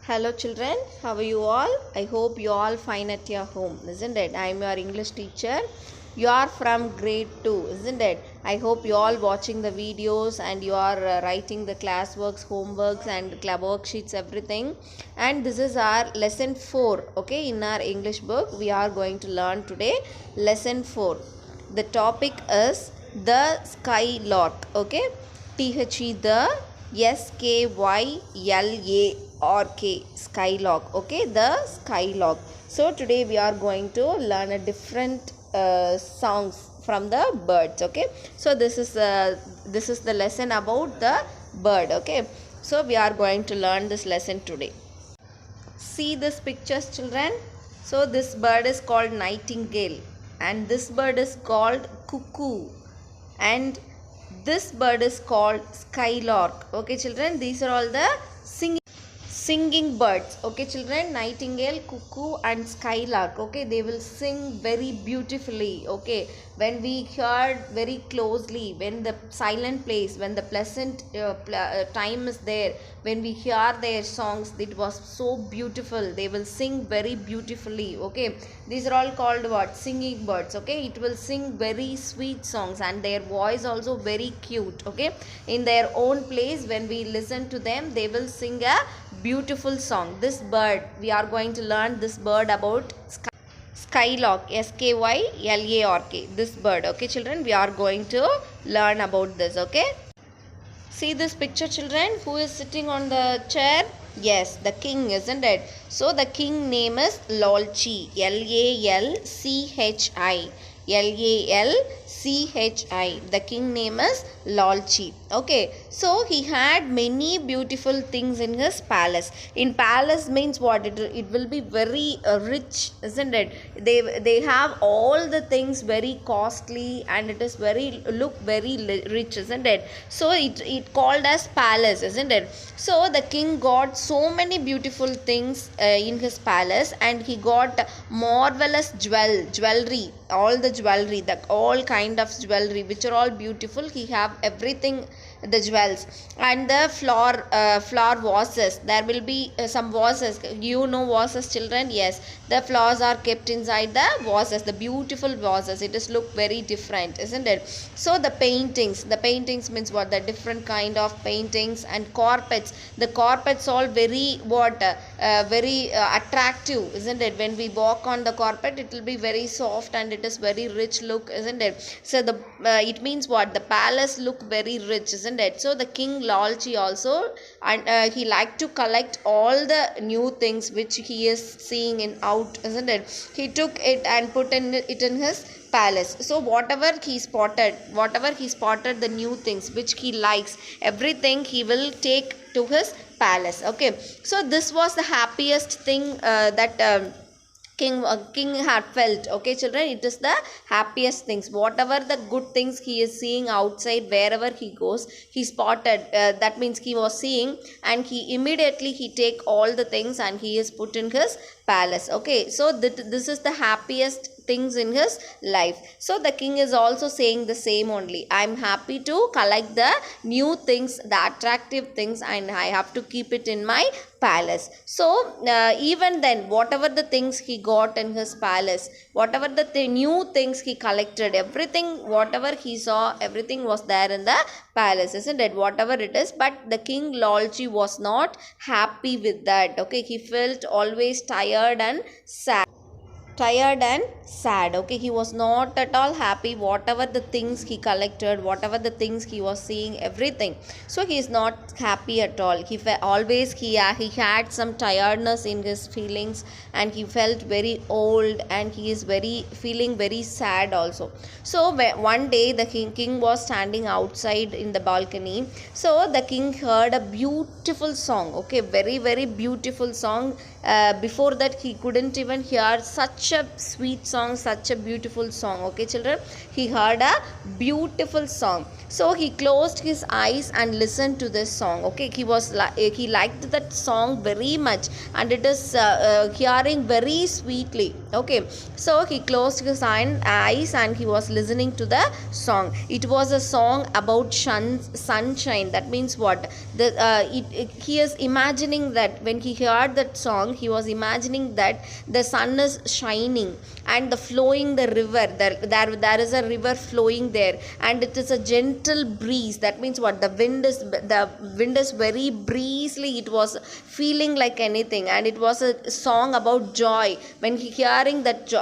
Hello children, how are you all? I hope you all fine at your home, isn't it? I am your English teacher. You are from grade 2, isn't it? I hope you all watching the videos and you are writing the classworks, homeworks and club worksheets, everything. And this is our lesson 4, okay? In our English book, we are going to learn today lesson 4. The topic is the Skylark, okay? THE the SKYLARK Skylark, okay, the Skylark. So today we are going to learn a different songs from the birds, okay. So this is the lesson about the bird, okay. So we are going to learn this lesson today. See this pictures, children. So this bird is called nightingale and this bird is called cuckoo and this bird is called skylark, okay children. These are all the singing birds, okay children. Nightingale, cuckoo and skylark, okay, they will sing very beautifully, okay. When we heard very closely, when the silent place, when the pleasant time is there, when we hear their songs, it was so beautiful. They will sing very beautifully, okay. These are all called what? Singing birds, okay. It will sing very sweet songs and their voice also very cute, okay. In their own place, when we listen to them, they will sing a beautiful song. This bird, we are going to learn this bird about Skylark, SKYLARK, this bird, okay children. We are going to learn about this, okay. See this picture, children. Who is sitting on the chair? Yes, the king, isn't it? So the king name is Lalchi, LALCHI, LALCHI. The king name is Lalchi. Okay, so he had many beautiful things in his palace. In palace means what? It will be very rich, isn't it? They have all the things very costly and it is look very rich, isn't it? So it called as palace, isn't it? So the king got so many beautiful things in his palace and he got marvelous jewelry, all the jewelry, all kind of jewelry which are all beautiful. He have everything, the jewels and the flower vases. There will be some vases. You know vases, children? Yes, the flowers are kept inside the vases, the beautiful vases. It is look very different, isn't it? So the paintings means what? The different kind of paintings and carpets. The carpets all very very attractive, isn't it? When we walk on the carpet, it will be very soft and it is very rich look, isn't it? So the it means what? The palace look very rich, isn't it? So the king Lalchi also, and he liked to collect all the new things which he is seeing in out, isn't it? He took it and put it in his palace. So whatever he spotted, the new things which he likes, everything he will take to his palace, okay. So this was the happiest thing that king had felt, okay children. It is the happiest things. Whatever the good things he is seeing outside, wherever he goes, he spotted, that means he was seeing, and he immediately take all the things and he is put in his palace, okay. So this is the happiest things in his life. So the king is also saying the same only. I am happy to collect the new things, the attractive things, and I have to keep it in my palace. So even then, whatever the things he got in his palace, whatever the new things he collected, everything, whatever he saw, everything was there in the palace, isn't it? Whatever it is. But the king Lalchi was not happy with that, okay. He felt always tired and sad, okay. He was not at all happy. Whatever the things he collected, whatever the things he was seeing, everything, so he is not happy at all. He always he had some tiredness in his feelings and he felt very old and he is feeling very sad also. So one day the king was standing outside in the balcony. So the king heard a beautiful song, okay, very very beautiful song. Before that he couldn't even hear such a sweet song, such a beautiful song, okay children. He heard a beautiful song. So he closed his eyes and listened to this song, okay. He liked that song very much and it is hearing very sweetly, Okay, so he closed his eyes and he was listening to the song. It was a song about sunshine. That means what? He is imagining that when he heard that song, he was imagining that the sun is shining and the flowing the river. There is a river flowing there, and it is a gentle breeze. That means what? The wind is very breezily. It was feeling like anything, and it was a song about joy. When he hearing that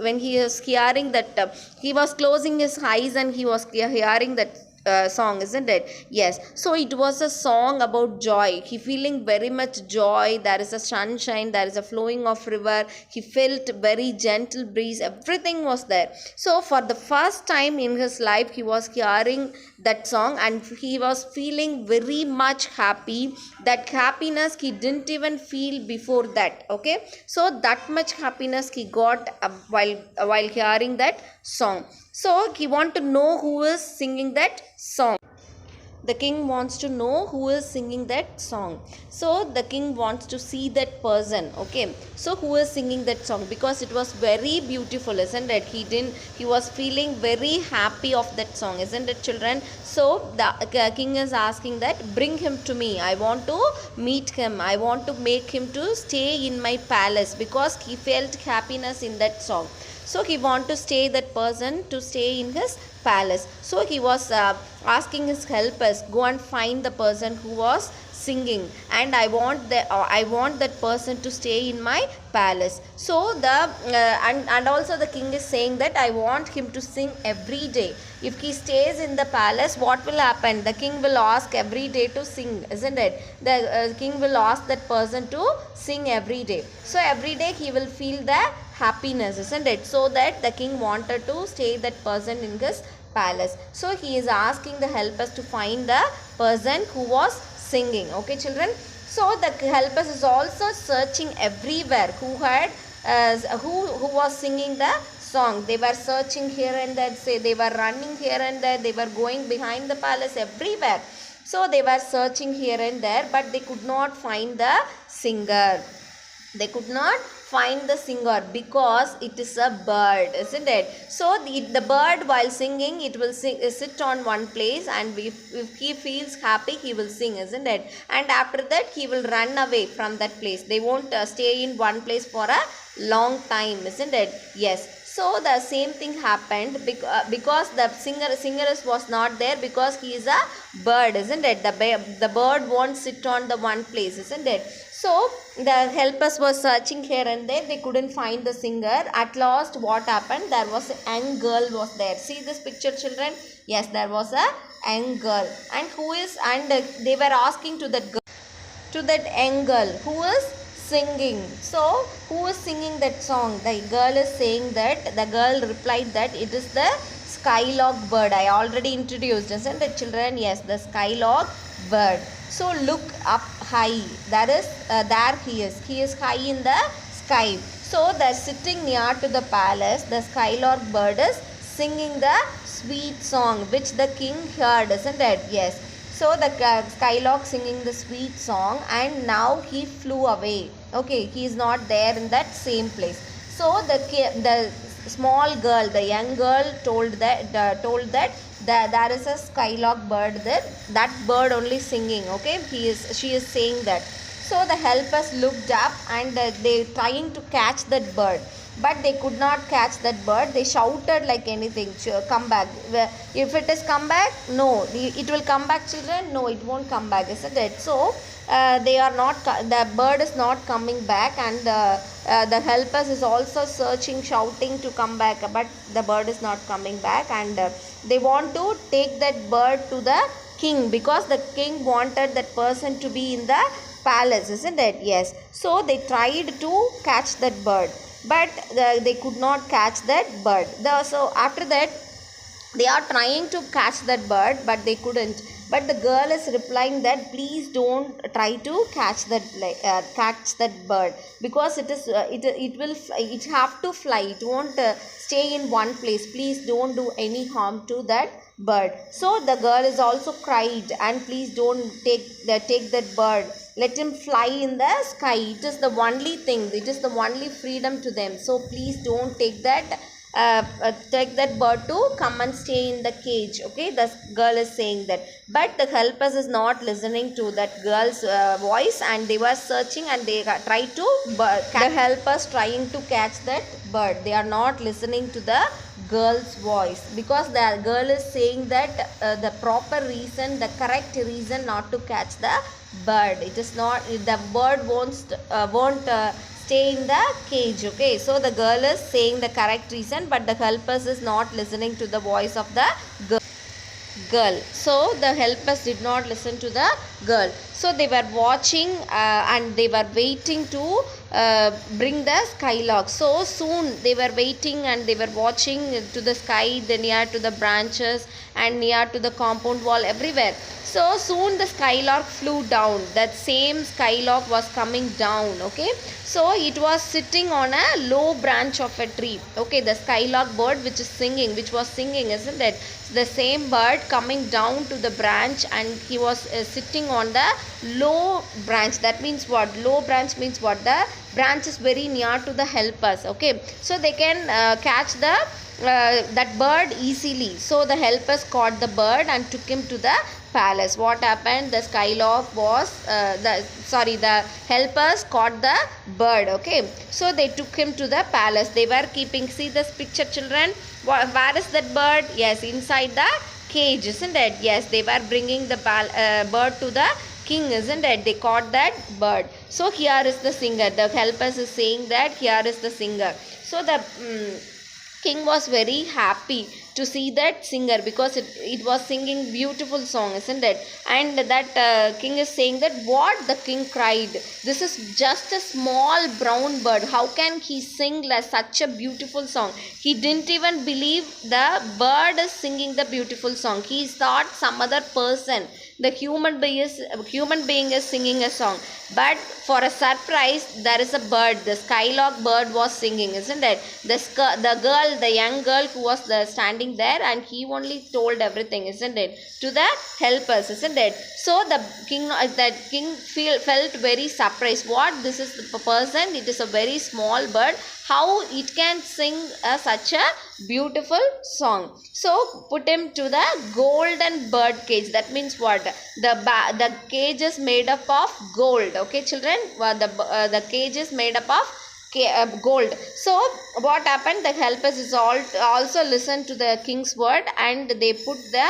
when he is hearing that, he was closing his eyes and he was hearing that song, isn't it? Yes, so it was a song about joy. He feeling very much joy. There is a sunshine, there is a flowing of river. He felt very gentle breeze, everything was there. So for the first time in his life, he was hearing that song and he was feeling very much happy. That happiness he didn't even feel before that. Okay, so that much happiness he got while hearing that song. So he want to know who is singing that song. The king wants to know who is singing that song. So the king wants to see that person. Okay, so who is singing that song, because it was very beautiful, isn't it? He was feeling very happy of that song, isn't it, children? So the king is asking that, bring him to me. I want to meet him. I want to make him to stay in my palace, because he felt happiness in that song. So he want to stay that person to stay in his palace. So he was asking his helpers, go and find the person who was singing, and I want that person to stay in my palace. So and also the king is saying that I want him to sing every day. If he stays in the palace, what will happen? The king will ask every day to sing, isn't it? The king will ask that person to sing every day. So every day he will feel the happiness, isn't it? So that the king wanted to stay that person in his palace. So he is asking the helpers to find the person who was singing. Okay, children, so the helpers is also searching everywhere who was singing the song. They were searching here and there. Say they were running here and there. They were going behind the palace, everywhere. So they were searching here and there, but they could not find the singer. They could not find the singer because it is a bird, isn't it? So the bird, while singing, it will sit on one place, and if he feels happy, he will sing, isn't it? And after that, he will run away from that place. They won't stay in one place for a long time, isn't it? Yes. So the same thing happened because the singer was not there, because he is a bird, isn't it? The bird won't sit on the one place, isn't it? So the helpers were searching here and there. They couldn't find the singer. At last, what happened? There was a young girl was there. See this picture, children? Yes, there was a young girl. And they were asking to that young girl, who is singing. So who is singing that song? The girl is saying that, the girl replied that it is the Skylark bird. I already introduced, isn't it, children? Yes, the Skylark bird. So look up high. There he is. He is high in the sky. So they're sitting near to the palace. The Skylark bird is singing the sweet song which the king heard, isn't it? Yes. So the Skylark singing the sweet song, and now he flew away. Okay, he is not there in that same place. So the small girl, the young girl, told that there is a Skylark bird there. That bird only singing. Okay, she is saying that. So the helpers looked up and they trying to catch that bird, but they could not catch that bird. They shouted like anything, come back. If it is come back, no, it will come back, children. No, it won't come back, isn't it? So the bird is not coming back, and the helpers is also searching, shouting to come back, but the bird is not coming back. And they want to take that bird to the king, because the king wanted that person to be in the palace, isn't it? Yes. So they tried to catch that bird, but they could not catch that bird. So after that, they are trying to catch that bird, but they couldn't. But the girl is replying that, please don't try to catch that bird, because it have to fly. It won't stay in one place. Please don't do any harm to that bird. So the girl is also cried, and please don't take that bird. Let him fly in the sky. It is the only thing. It is the only freedom to them. So please don't take that bird to come and stay in the cage. Okay, the girl is saying that, but the helpers is not listening to that girl's voice, and they were searching, and they tried to the helpers trying to catch that bird. They are not listening to the girl's voice, because the girl is saying that the proper reason, the correct reason not to catch the bird. It is not, the bird won't stay in the cage. Okay, so the girl is saying the correct reason, but the helpers is not listening to the voice of the girl. So the helpers did not listen to the girl. So they were watching and they were waiting to bring the Skylark. So soon they were waiting and they were watching to the sky, the near to the branches and near to the compound wall, everywhere. So soon the Skylark flew down. That same Skylark was coming down. Okay, so it was sitting on a low branch of a tree. Okay, the Skylark bird which was singing, isn't it? The same bird coming down to the branch, and he was sitting on the low branch. That means what? Low branch means what? The branch is very near to the helpers. Okay, so they can catch that bird easily. So the helpers caught the bird and took him to the palace. What happened? The Skylark was the helpers caught the bird. Okay, so they took him to the palace. They were keeping, see this picture, children, where is that bird? Yes, inside the cage, isn't it? Yes, they were bringing the bird to the king, isn't it? They caught that bird. So here is the singer. The helpers is saying that here is the singer. So the king was very happy to see that singer, because it was singing beautiful song, isn't it? And that king is saying that, what? The king cried, this is just a small brown bird, how can he sing such a beautiful song? He didn't even believe the bird is singing the beautiful song. He thought some other person, the human being is singing a song. But for a surprise, there is a bird. The Skylark bird was singing, isn't it? The young girl who was standing there, and he only told everything, isn't it, to the helpers, isn't it? So the king felt very surprised. What? This is the person. It is a very small bird. How it can sing such a beautiful song? So put him to the golden bird cage. That means what? The cage is made up of gold. Okay, children, the cage is made up of gold. So what happened? The helpers is also listened to the king's word, and they put the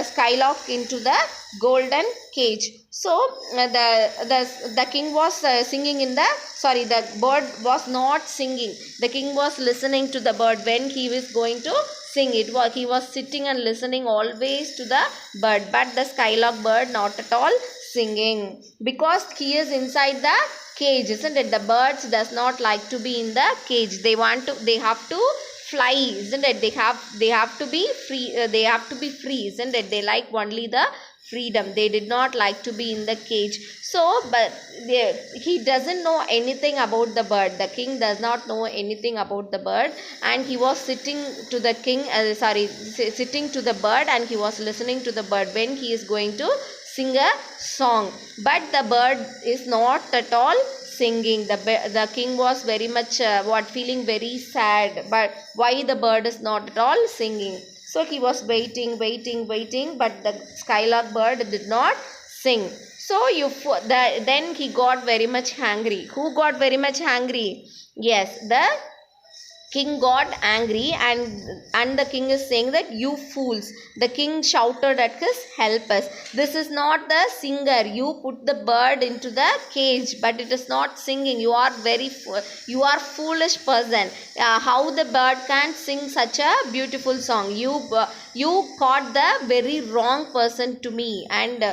Skylark into the golden cage. So the king was singing the bird was not singing. The king was listening to the bird when he was going to sing. He was sitting and listening always to the bird, but the Skylark bird not at all singing, because he is inside the cage, isn't it? The birds does not like to be in the cage. They have to fly, isn't it? They have to be free. They have to be free, isn't it? They like only the freedom. They did not like to be in the cage. So, but he doesn't know anything about the bird. The king does not know anything about the bird, and he was sitting to the sitting to the bird, and he was listening to the bird when he is going to sing a song. But the bird is not at all singing. The king was very much feeling very sad. But why the bird is not at all singing? So he was waiting, but the Skylark bird did not sing. So then he got very much angry. Who got very much angry? Yes, the king got angry, and the king is saying that, you fools. The king shouted at his helpers, this is not the singer. You put the bird into the cage, but it is not singing. You are foolish person. How the bird can sing such a beautiful song? You caught the very wrong person to me, and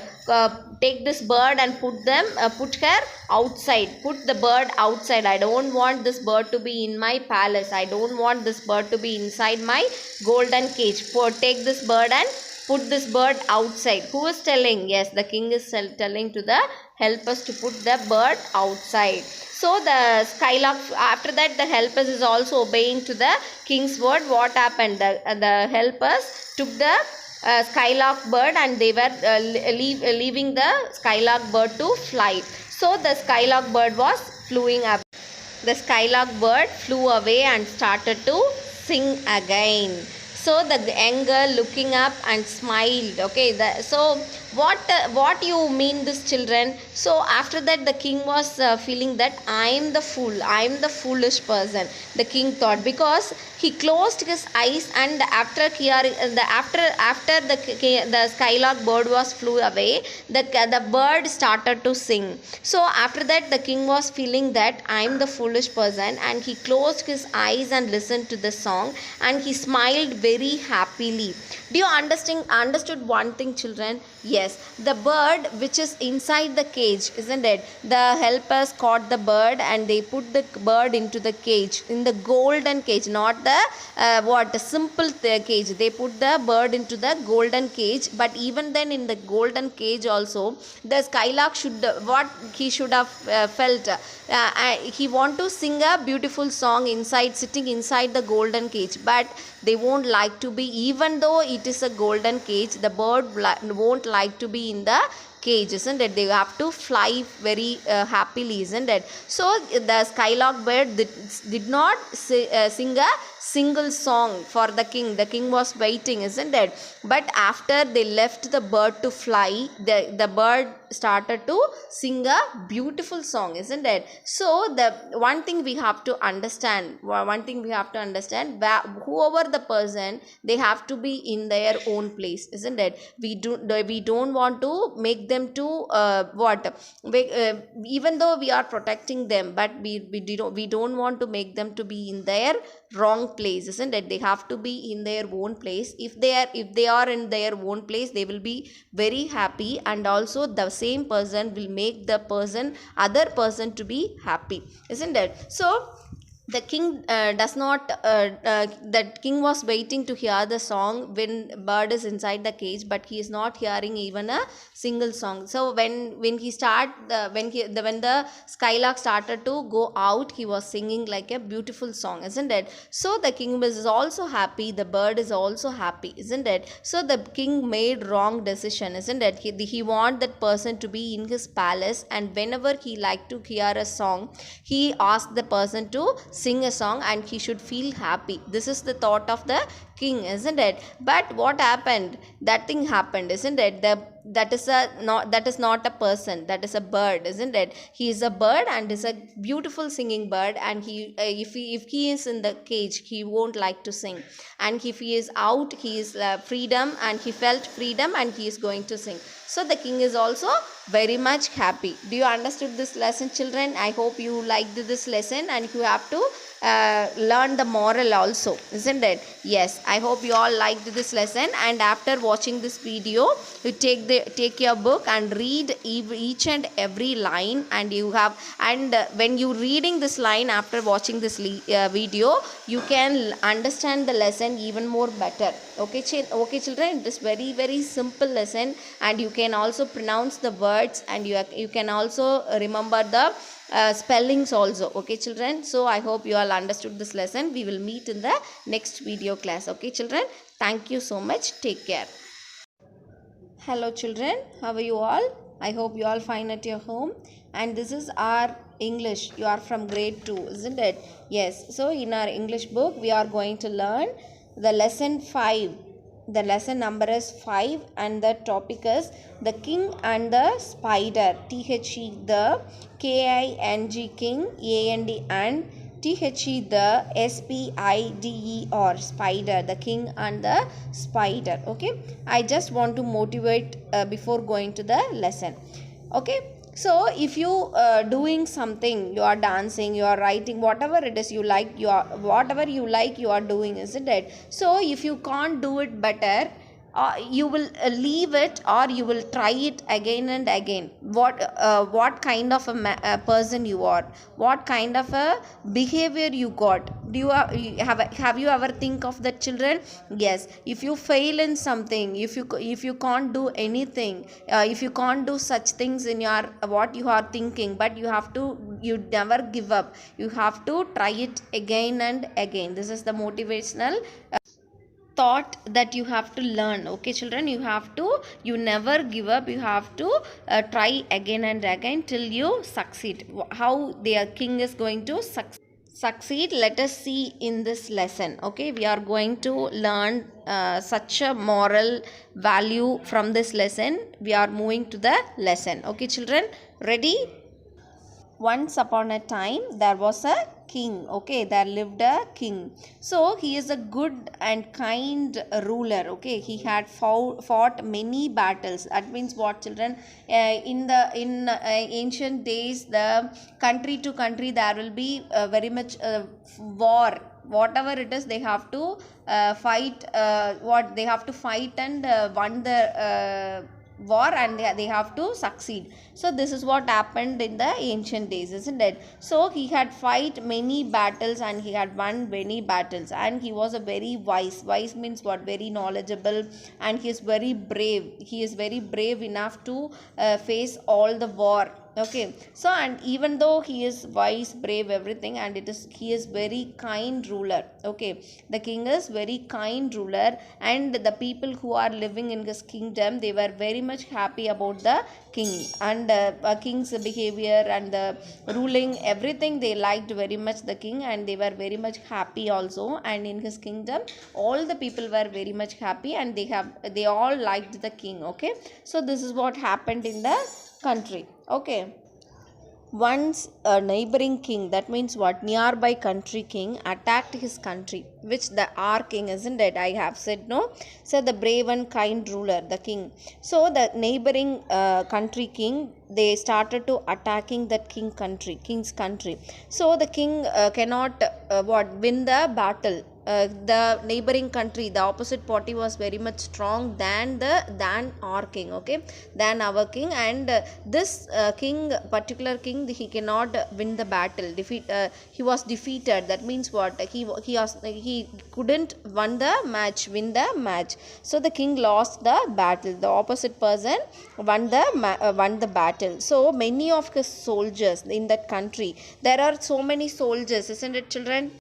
take this bird and put her outside. Put the bird outside. I don't want this bird to be in my palace. I don't want this bird to be inside my golden cage. Take this bird and put this bird outside. Who is telling? Yes, the king is telling to the helpers to put the bird outside. So the Skylark, after that the helpers is also obeying to the king's word. What happened? The helpers took the skylark bird, and they were leaving the skylark bird to fly. So the skylark bird was flying up. The skylark bird flew away and started to sing again. So the young girl looking up and smiled. Okay, so what you mean this, children? So after that the king was feeling that I am the fool, I am the foolish person, the king thought, because he closed his eyes, and after the skylark bird was flew away, the bird started to sing. So after that the king was feeling that I am the foolish person, and he closed his eyes and listened to the song, and he smiled very happily. Do you understood one thing, children? Yes, the bird which is inside the cage, isn't it? The helpers caught the bird and they put the bird into the cage, in the golden cage, not the simple cage. They put the bird into the golden cage. But even then, in the golden cage also, the skylark should what he should have felt. He want to sing a beautiful song inside, sitting inside the golden cage, but they won't like to be, even though it is a golden cage, the bird won't like to be in the cage, isn't it? They have to fly very happily, isn't it? So the skylark bird did not sing a single song for the king. The king was waiting, isn't it? But after they left the bird to fly, the bird started to sing a beautiful song, isn't it? So the one thing we have to understand, whoever the person, they have to be in their own place, isn't it? We don't want to make them to even though we are protecting them, but we don't want to make them to be in their wrong place, isn't it? They have to be in their own place. If they are in their own place, they will be very happy, and also the same person will make the other person to be happy, isn't it? So the king does not that king was waiting to hear the song when bird is inside the cage, but he is not hearing even a single song. So when the skylark started to go out, he was singing like a beautiful song, isn't it? So the king was also happy, the bird is also happy, isn't it? So the king made wrong decision, isn't it? He want that person to be in his palace, and whenever he liked to hear a song, he asked the person to sing a song, and he should feel happy. This is the thought of the king, isn't it? But what happened? That thing happened, isn't it? That is not a person, that is a bird, isn't it? He is a bird and is a beautiful singing bird, and if he is in the cage, he won't like to sing, and if he is out, he is freedom, and he felt freedom, and he is going to sing. So the king is also very much happy. Do you understood this lesson, children? I hope you liked this lesson, and you have to learn the moral also, isn't it? Yes, I hope you all liked this lesson, and after watching this video, you take your book and read each and every line, and when you reading this line after watching this video, you can understand the lesson even more better. Okay, children, it is very very simple lesson, and you can also pronounce the words, and you can also remember the spellings also. Okay, children, so I hope you all understood this lesson. We will meet in the next video class. Okay, children, thank you so much. Take care. Hello, children, how are you all? I hope you all fine at your home. And this is our English. You are from grade 2, isn't it? Yes, so in our English book, we are going to learn the lesson 5. The lesson number is 5, and the topic is the king and the spider. THE, the KING, king, AND, and THE, the SPIDER, spider, the king and the spider. Okay, I just want to motivate before going to the lesson. Okay, so if you doing something, you are dancing, you are writing, whatever it is you like, you are doing, isn't it? So if you can't do it better, you will leave it, or you will try it again and again. What kind of a person you are, what kind of a behavior you got. Do you have you ever think of that, children? Yes, if you fail in something, if you can't do anything, if you can't do such things in your what you are thinking, but you never give up, you have to try it again and again. This is the motivational thought that you have to learn. Okay children, you never give up, you have to try again and again till you succeed. How their king is going to succeed, let us see in this lesson. Okay, we are going to learn such a moral value from this lesson. We are moving to the lesson. Okay children, ready? Once upon a time there was a king. Okay, there lived a king. So he is a good and kind ruler. Okay, he had fought many battles. That means what children? In ancient days, the country to country there will be very much war. Whatever it is, they have to fight. What they have to fight and won the war, and they have to succeed. So this is what happened in the ancient days, isn't it? So he had fight many battles and he had won many battles, and he was a very wise means what? Very knowledgeable, and he is very brave. He is very brave enough to face all the war. Okay, so and even though he is wise, brave, everything, and he is very kind ruler. Okay, the king is very kind ruler, and the people who are living in his kingdom, they were very much happy about the king, and king's behavior and the ruling, everything. They liked very much the king, and they were very much happy also. And in his kingdom, all the people were very much happy, and they all liked the king. Okay, so this is what happened in the country. Okay, once a neighboring king, that means what? Nearby country king attacked his country, which the our king, isn't it? I have said no. So the brave and kind ruler, the king. So the neighboring country king, they started to attacking that king's country. So the king cannot win the battle. The neighboring country, the opposite party was very much strong than our king. Okay, than our king, and this particular king, he cannot win the battle. He was defeated. That means what? He couldn't win the match. So the king lost the battle. The opposite person won the battle. So many of his soldiers in that country, there are so many soldiers, isn't it children?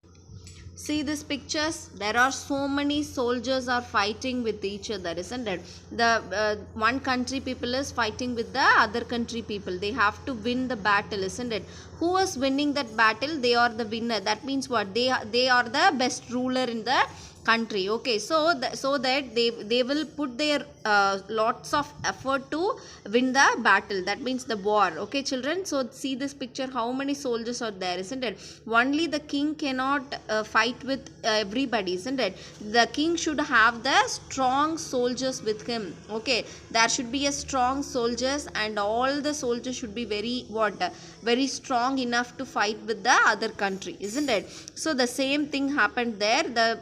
See these pictures, there are so many soldiers are fighting with each other, isn't it? The one country people is fighting with the other country people. They have to win the battle, isn't it? Who is winning that battle? They are the winner. That means what? They are the best ruler in the country. Okay, so that they will put their lots of effort to win the battle. That means the war. Okay children, so see this picture, how many soldiers are there, isn't it? Only the king cannot fight with everybody, isn't it? The king should have the strong soldiers with him. Okay, there should be a strong soldiers, and all the soldiers should be very strong enough to fight with the other country, isn't it? So the same thing happened there. The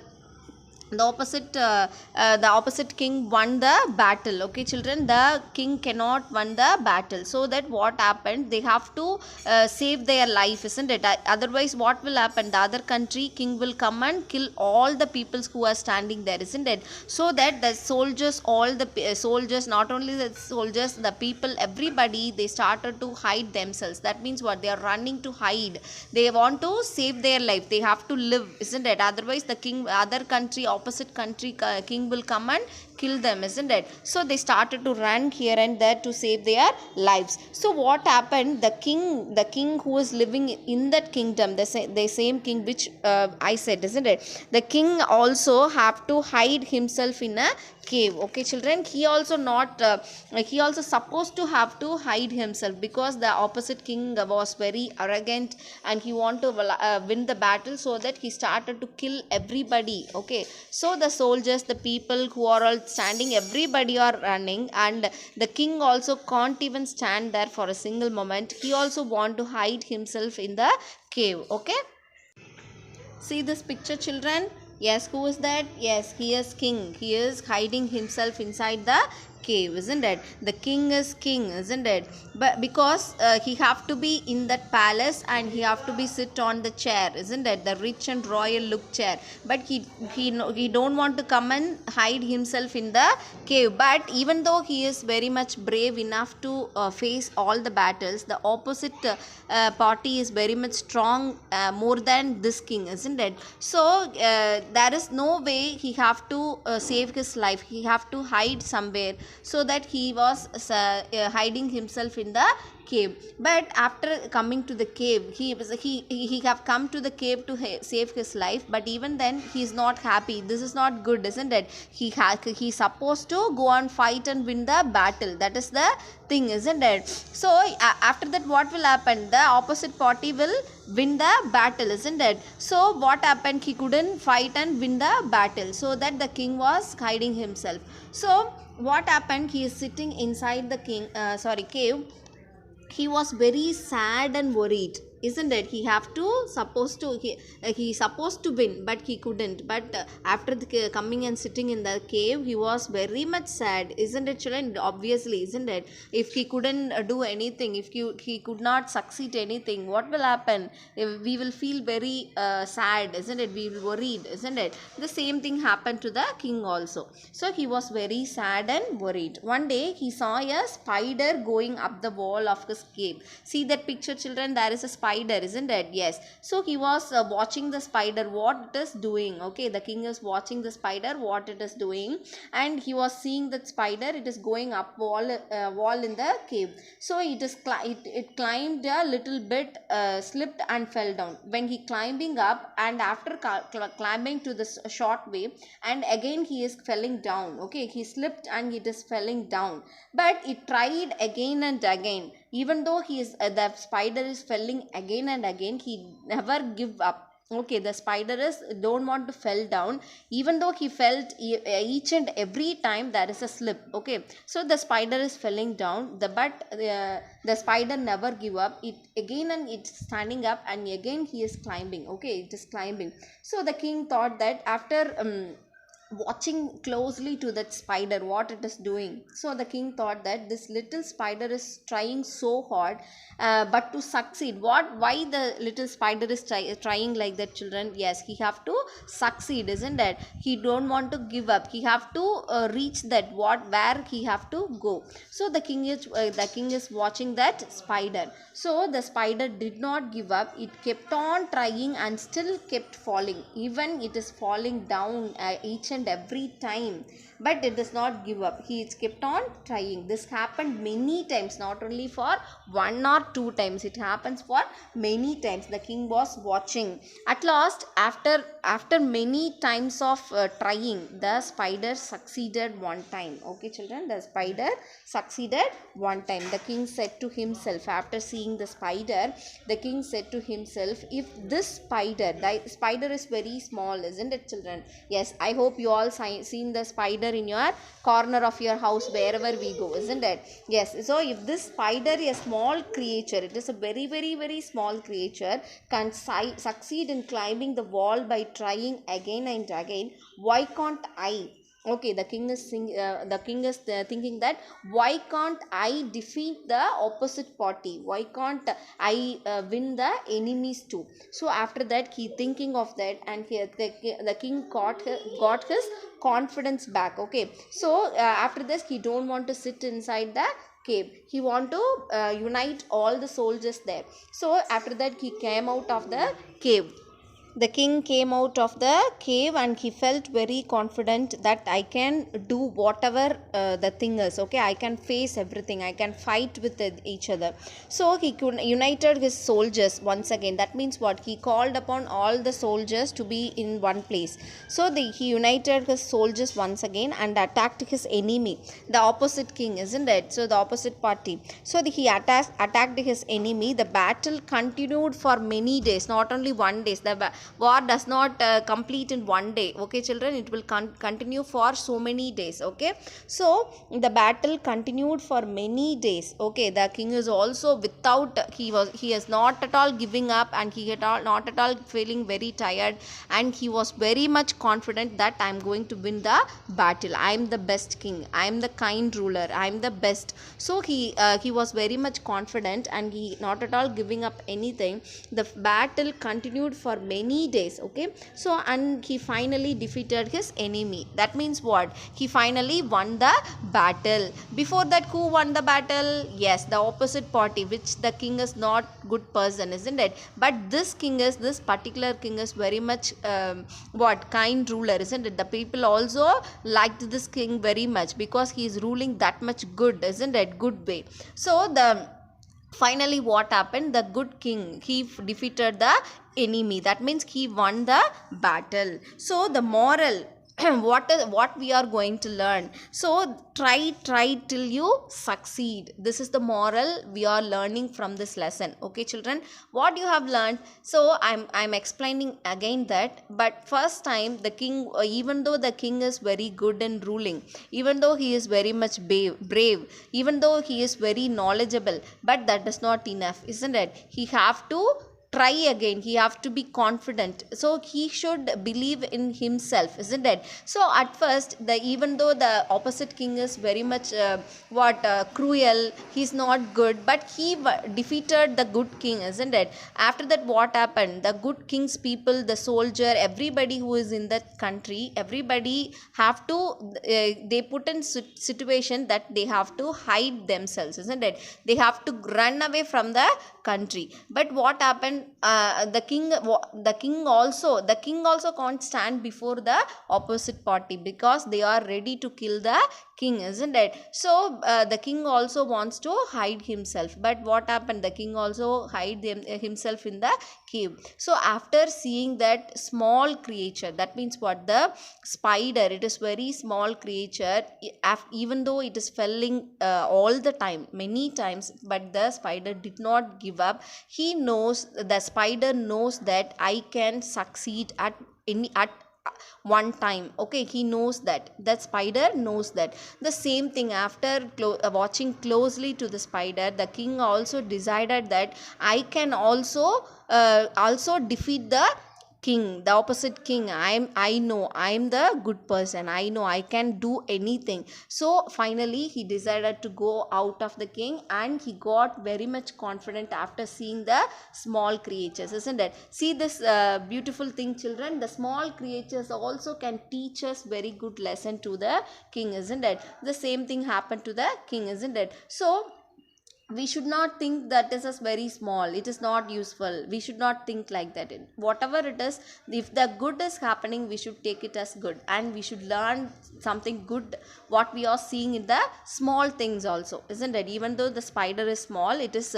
opposite king won the battle. Okay children, the king cannot win the battle. So that what happened, they have to save their life, isn't it? Otherwise what will happen? The other country king will come and kill all the peoples who are standing there, isn't it? So that the soldiers, all the soldiers, not only the soldiers, the people, everybody, they started to hide themselves. That means what? They are running to hide. They want to save their life. They have to live, isn't it? Otherwise the king, other country, opposite country king will come and kill them, isn't it? So they started to run here and there to save their lives. So what happened? The king who was living in that kingdom, the same king which I said, isn't it? The king also have to hide himself in a cave. Okay children, he also supposed to have to hide himself, because the opposite king was very arrogant and he want to win the battle. So that he started to kill everybody. Okay, so the soldiers, the people who are all standing, everybody are running, and the king also can't even stand there for a single moment. He also want to hide himself in the cave. Okay, see this picture children. Yes, who is that? Yes, he is king. He is hiding himself inside the cave, isn't it? The king is king, isn't it? But because he have to be in that palace and he have to be sit on the chair, isn't it? The rich and royal look chair. But he don't want to come and hide himself in the cave. But even though he is very much brave enough to face all the battles, the opposite party is very much strong, more than this king, isn't it? So there is no way he have to save his life. He have to hide somewhere, so that he was hiding himself in the cave. But after coming to the cave, he have come to the cave to save his life. But even then he is not happy. This is not good, isn't it? He's supposed to go and fight and win the battle. That is the thing, isn't it? So after that, what will happen? The opposite party will win the battle, isn't it? So what happened? He couldn't fight and win the battle, so that the king was hiding himself. So what happened? He is sitting inside the cave. He was very sad and worried, isn't it? He supposed to win, but he couldn't. But after coming and sitting in the cave, he was very much sad, isn't it, children? Obviously, isn't it? If he couldn't do anything, if he could not succeed anything, what will happen? If we will feel very sad, isn't it? We will worried, isn't it? The same thing happened to the king also. So he was very sad and worried. One day he saw a spider going up the wall of his cave. See that picture, children? There is a spider, isn't it? Yes. So he was watching the spider, what it is doing. Okay, the king is watching the spider, what it is doing, and he was seeing that spider. It is going up wall in the cave. So it climbed a little bit, slipped and fell down. When he climbing up, and after climbing to the short way, and again he is falling down. Okay, he slipped and it is falling down. But it tried again and again. Even though the spider is falling again and again, he never give up. Okay, the spider is don't want to fall down. Even though he felt each and every time there is a slip. Okay, so the spider is falling down, but the spider never give up. It again and it's standing up, and again he is climbing. Okay, it is climbing. So the king thought that after watching closely to that spider, what it is doing, so the king thought that this little spider is trying so hard, but to succeed. Why the little spider is trying like that, children? Yes, he have to succeed, isn't it? He don't want to give up. He have to reach that where he have to go. So the king is watching that spider. So the spider did not give up. It kept on trying and still kept falling. Even it is falling down each and every time, but it does not give up. He kept on trying. This happened many times, not only for one or two times. It happens for many times. The king was watching. At last, after many times of trying, the spider succeeded one time. Okay, children, the spider succeeded one time. The king said to himself, after seeing the spider, the king said to himself, if this spider is very small, isn't it, children? Yes, I hope you all seen the spider in your corner of your house, wherever we go, isn't it? Yes. So if this spider is a small creature, it is a very very very small creature, can succeed in climbing the wall by trying again and again, why can't I? Okay, the king is thinking that why can't I defeat the opposite party? Why can't I win the enemies too? So after that, he thinking of that, and the king got his confidence back. Okay, so after this, he don't want to sit inside the cave. He want to unite all the soldiers there. So after that, he came out of the cave. The king came out of the cave, and he felt very confident that I can do whatever the thing is. Okay, I can face everything. I can fight with each other. So he united his soldiers once again. That means what? He called upon all the soldiers to be in one place. So he united his soldiers once again and attacked his enemy, the opposite king, isn't it? So the opposite party. So he attacked his enemy. The battle continued for many days, not only one day. war does not complete in one day. Okay children, it will continue for so many days. Okay, so the battle continued for many days. Okay, the king is also without, he is not at all giving up, and he had not at all feeling very tired, and he was very much confident that I am going to win the battle. I am the best king, I am the kind ruler, I am the best. So he was very much confident, and he not at all giving up anything. The battle continued for many days. Okay, so and he finally defeated his enemy. That means what? He finally won the battle. Before that, who won the battle? Yes, the opposite party, which the king is not good person, isn't it? But this particular king is very much kind ruler, isn't it? The people also liked this king very much because he is ruling that much good, isn't it? Good way. So finally what happened? The good king, he defeated the enemy. That means he won the battle. So the moral, what we are going to learn? So try till you succeed. This is the moral we are learning from this lesson. Okay children, what you have learned? So I'm explaining again that, but first time the king, even though the king is very good in ruling, even though he is very much brave, even though he is very knowledgeable, but that is not enough, isn't it? He have to try again, he have to be confident, so he should believe in himself, isn't it? So at first, even though the opposite king is very much cruel, he's not good, but he defeated the good king, isn't it? After that, what happened? The good king's people, the soldier, everybody who is in that country, everybody have to they put in situation that they have to hide themselves, isn't it? They have to run away from the country. But what happened? The king also can't stand before the opposite party, because they are ready to kill the king, isn't it? So the king also wants to hide himself. But what happened? The king also hide himself in the cave. So after seeing that small creature, that means what? The spider, it is very small creature, even though it is falling all the time, many times, but the spider did not give up. The spider knows that I can succeed at one time. Okay, he knows that, the spider knows that. The same thing, after watching closely to the spider, the king also decided that I can also defeat the king, the opposite king. I know I'm the good person, I know I can do anything. So finally he decided to go out of the king, and he got very much confident after seeing the small creatures, isn't it? See this beautiful thing children, the small creatures also can teach us very good lesson to the king, isn't it? The same thing happened to the king, isn't it? So we should not think that this is very small, it is not useful. We should not think like that. Whatever it is, if the good is happening, we should take it as good, and we should learn something good what we are seeing in the small things also, isn't it? Even though the spider is small, it is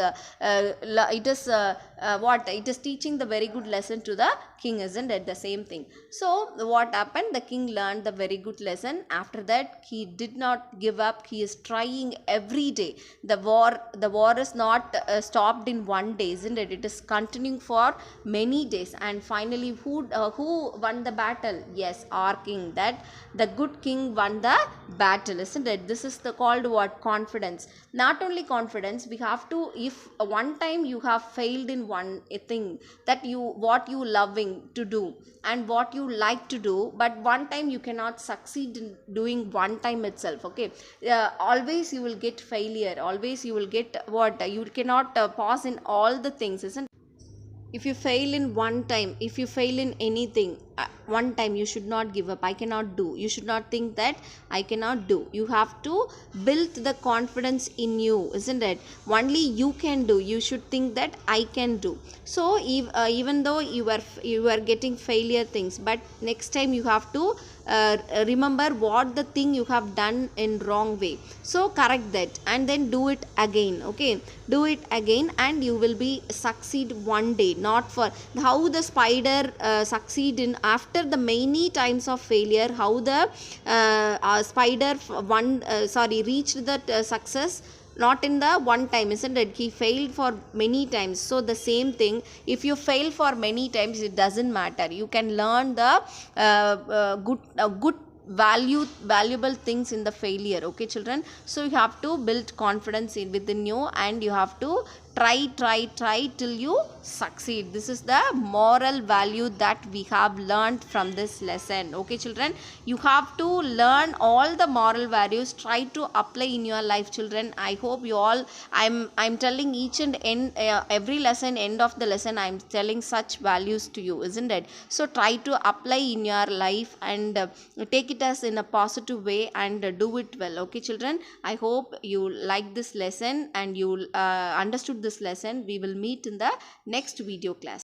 teaching the very good lesson to the king, isn't it? The same thing. So what happened? The king learned the very good lesson. After that, he did not give up. He is trying every day. The war is not stopped in one day, isn't it? It is continuing for many days. And finally, who won the battle? Yes, our king. That the good king won the battle, isn't it? This is called what? Confidence. Not only confidence, we have to, if one time you have failed in one thing, that what you loving to do and what you like to do, but one time you cannot succeed in doing one time itself. Okay, always you will get failure, always you will get you cannot pause in all the things, isn't it? If you fail in one time, if you fail in anything one time, you should not give up. I cannot do. You should not think that I cannot do. You have to build the confidence in you, isn't it? Only you can do. You should think that I can do. So even though you are getting failure things, but next time you have to remember what the thing you have done in wrong way, so correct that and then do it again. Okay, do it again and you will be succeed one day. Not for how the spider succeed in after the many times of failure, how the spider reached that success not in the one time, isn't it? He failed for many times. So the same thing, if you fail for many times, it doesn't matter. You can learn the good valuable things in the failure. Okay children, so you have to build confidence within you, and you have to try till you succeed. This is the moral value that we have learned from this lesson. Okay children, you have to learn all the moral values, try to apply in your life children. I hope you all, I'm telling each and every lesson, end of the lesson I'm telling such values to you, isn't it? So try to apply in your life, and take it as in a positive way, and do it well. Okay children, I hope you like this lesson and you understood this lesson. We will meet in the next video class.